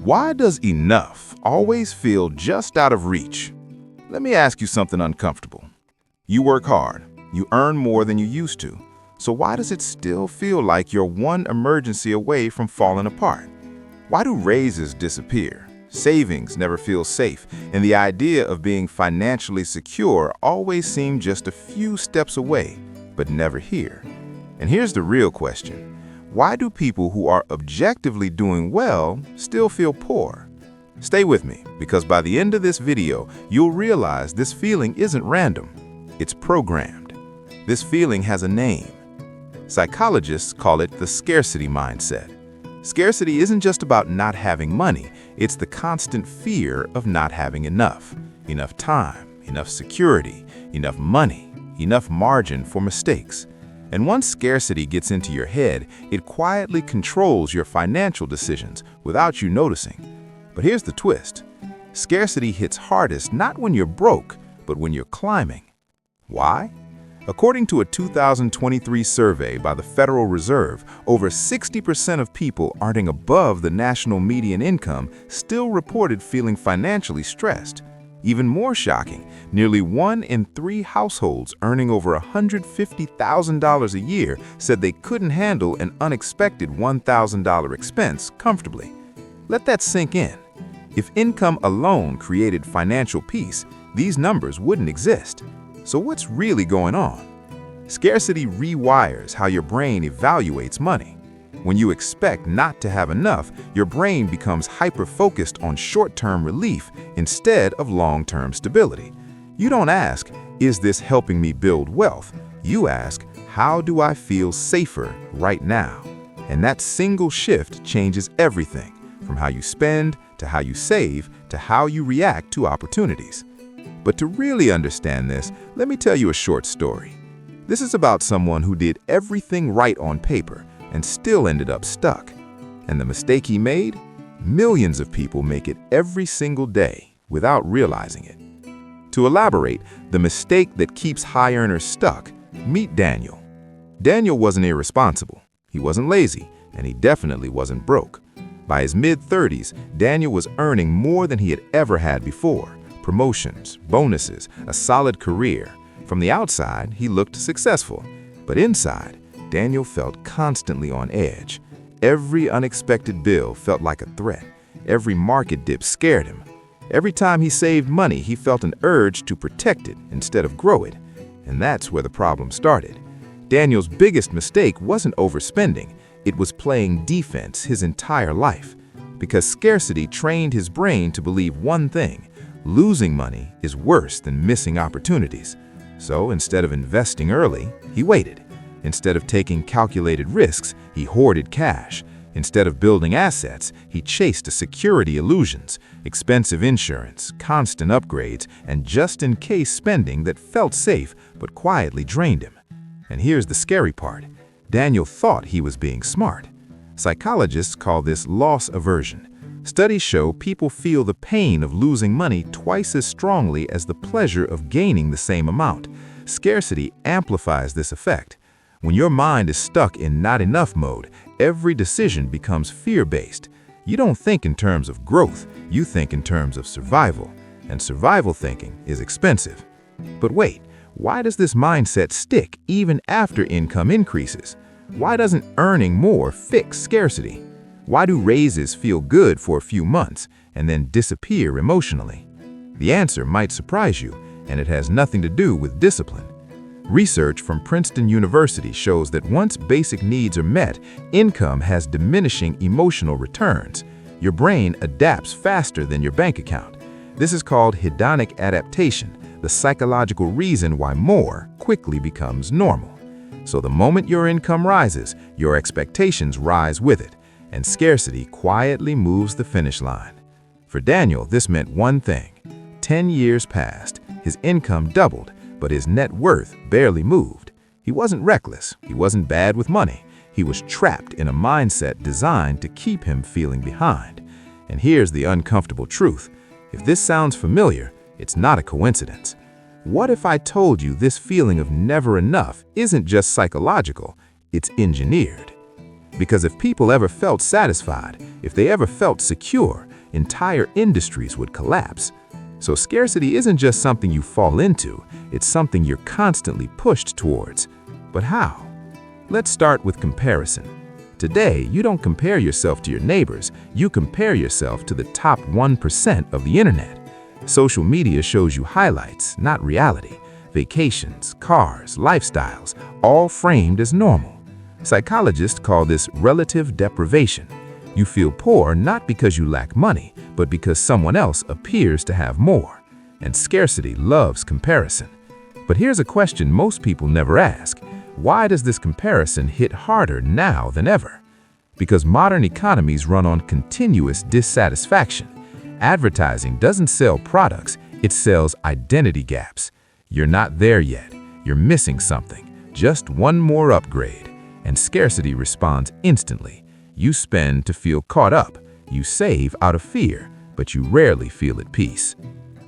Why does enough always feel just out of reach? Let me ask you something uncomfortable. You work hard, you earn more than you used to, so why does it still feel like you're one emergency away from falling apart? Why do raises disappear, savings never feel safe, and the idea of being financially secure always seems just a few steps away, but never here? And here's the real question. Why do people who are objectively doing well still feel poor? Stay with me, because by the end of this video, you'll realize this feeling isn't random. It's programmed. This feeling has a name. Psychologists call it the scarcity mindset. Scarcity isn't just about not having money. It's the constant fear of not having enough. Enough time, enough security, enough money, enough margin for mistakes. And once scarcity gets into your head, it quietly controls your financial decisions without you noticing. But here's the twist. Scarcity hits hardest not when you're broke, but when you're climbing. Why? According to a 2023 survey by the Federal Reserve, over 60% of people earning above the national median income still reported feeling financially stressed. Even more shocking, nearly 1 in 3 households earning over $150,000 a year said they couldn't handle an unexpected $1,000 expense comfortably. Let that sink in. If income alone created financial peace, these numbers wouldn't exist. So what's really going on? Scarcity rewires how your brain evaluates money. When you expect not to have enough, your brain becomes hyper-focused on short-term relief instead of long-term stability. You don't ask, is this helping me build wealth? You ask, how do I feel safer right now? And that single shift changes everything, from how you spend, to how you save, to how you react to opportunities. But to really understand this, let me tell you a short story. This is about someone who did everything right on paper and still ended up stuck. And the mistake he made? Millions of people make it every single day without realizing it. To elaborate, the mistake that keeps high earners stuck, meet Daniel. Daniel wasn't irresponsible, he wasn't lazy, and he definitely wasn't broke. By his mid-30s, Daniel was earning more than he had ever had before. Promotions, bonuses, a solid career. From the outside, he looked successful, but inside, Daniel felt constantly on edge. Every unexpected bill felt like a threat. Every market dip scared him. Every time he saved money, he felt an urge to protect it instead of grow it. And that's where the problem started. Daniel's biggest mistake wasn't overspending. It was playing defense his entire life. Because scarcity trained his brain to believe one thing: losing money is worse than missing opportunities. So instead of investing early, he waited. Instead of taking calculated risks, he hoarded cash. Instead of building assets, he chased security illusions, expensive insurance, constant upgrades, and just-in-case spending that felt safe but quietly drained him. And here's the scary part. Daniel thought he was being smart. Psychologists call this loss aversion. Studies show people feel the pain of losing money twice as strongly as the pleasure of gaining the same amount. Scarcity amplifies this effect. When your mind is stuck in not enough mode, every decision becomes fear-based. You don't think in terms of growth, you think in terms of survival. And survival thinking is expensive. But wait, why does this mindset stick even after income increases? Why doesn't earning more fix scarcity? Why do raises feel good for a few months and then disappear emotionally? The answer might surprise you, and it has nothing to do with discipline. Research from Princeton University shows that once basic needs are met, income has diminishing emotional returns. Your brain adapts faster than your bank account. This is called hedonic adaptation, the psychological reason why more quickly becomes normal. So the moment your income rises, your expectations rise with it, and scarcity quietly moves the finish line. For Daniel, this meant one thing. 10 years passed, his income doubled, but his net worth barely moved. He wasn't reckless, he wasn't bad with money. He was trapped in a mindset designed to keep him feeling behind. And here's the uncomfortable truth. If this sounds familiar, it's not a coincidence. What if I told you this feeling of never enough isn't just psychological, it's engineered? Because if people ever felt satisfied, if they ever felt secure, entire industries would collapse. So scarcity isn't just something you fall into, it's something you're constantly pushed towards. But how? Let's start with comparison. Today, you don't compare yourself to your neighbors, you compare yourself to the top 1% of the internet. Social media shows you highlights, not reality. Vacations, cars, lifestyles, all framed as normal. Psychologists call this relative deprivation. You feel poor not because you lack money, but because someone else appears to have more. And scarcity loves comparison. But here's a question most people never ask. Why does this comparison hit harder now than ever? Because modern economies run on continuous dissatisfaction. Advertising doesn't sell products, it sells identity gaps. You're not there yet. You're missing something. Just one more upgrade. And scarcity responds instantly. You spend to feel caught up. You save out of fear, but you rarely feel at peace.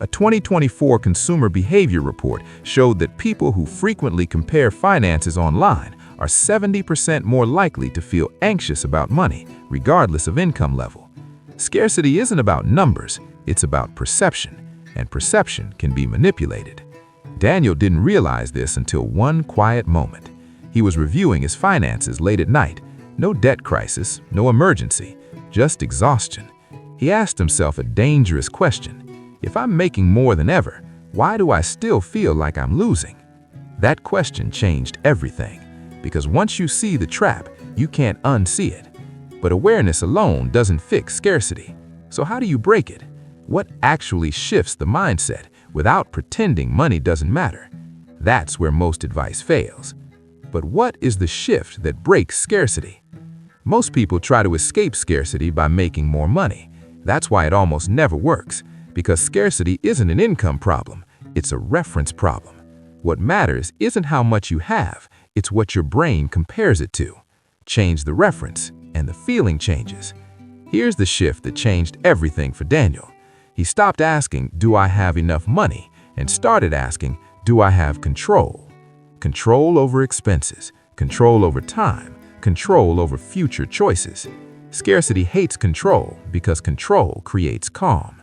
A 2024 consumer behavior report showed that people who frequently compare finances online are 70% more likely to feel anxious about money, regardless of income level. Scarcity isn't about numbers, it's about perception, and perception can be manipulated. Daniel didn't realize this until one quiet moment. He was reviewing his finances late at night. No debt crisis, no emergency, just exhaustion. He asked himself a dangerous question. If I'm making more than ever, why do I still feel like I'm losing? That question changed everything, because once you see the trap, you can't unsee it. But awareness alone doesn't fix scarcity. So how do you break it? What actually shifts the mindset without pretending money doesn't matter? That's where most advice fails. But what is the shift that breaks scarcity? Most people try to escape scarcity by making more money. That's why it almost never works, because scarcity isn't an income problem, it's a reference problem. What matters isn't how much you have, it's what your brain compares it to. Change the reference, and the feeling changes. Here's the shift that changed everything for Daniel. He stopped asking, "Do I have enough money?" and started asking, "Do I have control?" Control over expenses, control over time, control over future choices. Scarcity hates control because control creates calm.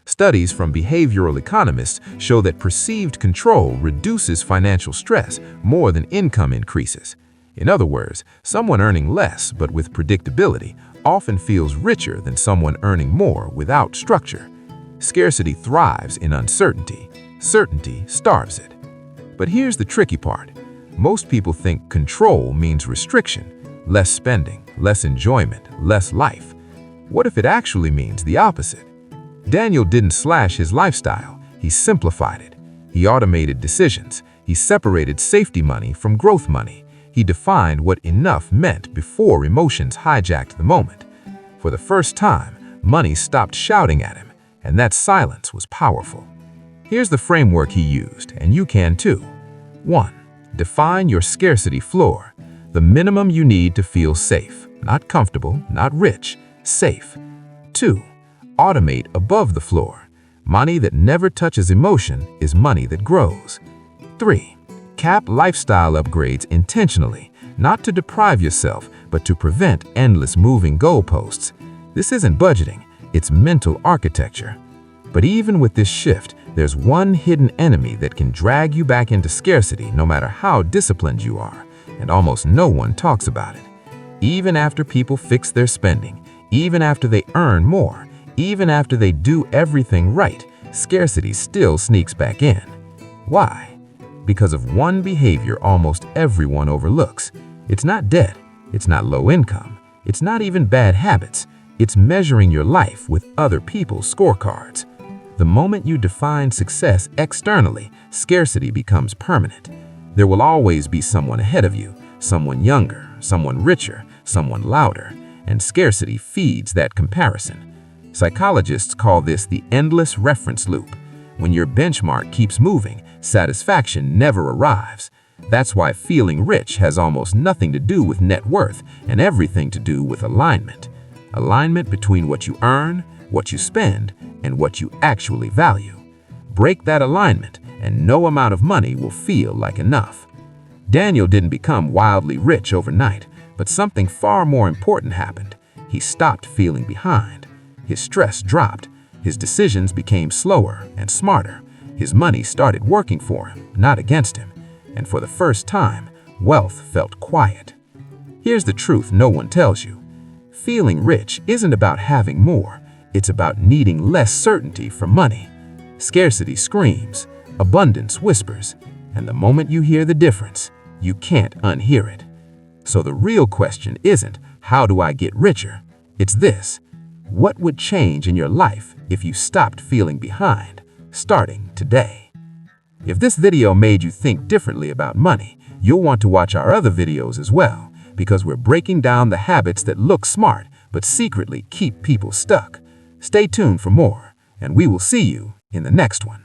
Studies from behavioral economists show that perceived control reduces financial stress more than income increases. In other words, someone earning less but with predictability often feels richer than someone earning more without structure. Scarcity thrives in uncertainty. Certainty starves it. But here's the tricky part. Most people think control means restriction, less spending, less enjoyment, less life. What if it actually means the opposite? Daniel didn't slash his lifestyle, he simplified it. He automated decisions. He separated safety money from growth money. He defined what enough meant before emotions hijacked the moment. For the first time, money stopped shouting at him, and that silence was powerful. Here's the framework he used, and you can too. 1. Define your scarcity floor, the minimum you need to feel safe, not comfortable, not rich, safe. 2. Automate above the floor. Money that never touches emotion is money that grows. 3. Cap lifestyle upgrades intentionally, not to deprive yourself, but to prevent endless moving goalposts. This isn't budgeting, it's mental architecture. But even with this shift, there's one hidden enemy that can drag you back into scarcity no matter how disciplined you are, and almost no one talks about it. Even after people fix their spending, even after they earn more, even after they do everything right, scarcity still sneaks back in. Why? Because of one behavior almost everyone overlooks. It's not debt, it's not low income, it's not even bad habits, it's measuring your life with other people's scorecards. The moment you define success externally, scarcity becomes permanent. There will always be someone ahead of you, someone younger, someone richer, someone louder, and scarcity feeds that comparison. Psychologists call this the endless reference loop. When your benchmark keeps moving, satisfaction never arrives. That's why feeling rich has almost nothing to do with net worth and everything to do with alignment. Alignment between what you earn, what you spend, and what you actually value. Break that alignment, and no amount of money will feel like enough. Daniel didn't become wildly rich overnight, but something far more important happened. He stopped feeling behind. His stress dropped, his decisions became slower and smarter, his money started working for him, not against him, and for the first time, wealth felt quiet. Here's the truth no one tells you. Feeling rich isn't about having more, it's about needing less certainty for money. Scarcity screams, abundance whispers, and the moment you hear the difference, you can't unhear it. So the real question isn't, how do I get richer? It's this: what would change in your life if you stopped feeling behind, starting today? If this video made you think differently about money, you'll want to watch our other videos as well, because we're breaking down the habits that look smart but secretly keep people stuck. Stay tuned for more, and we will see you in the next one.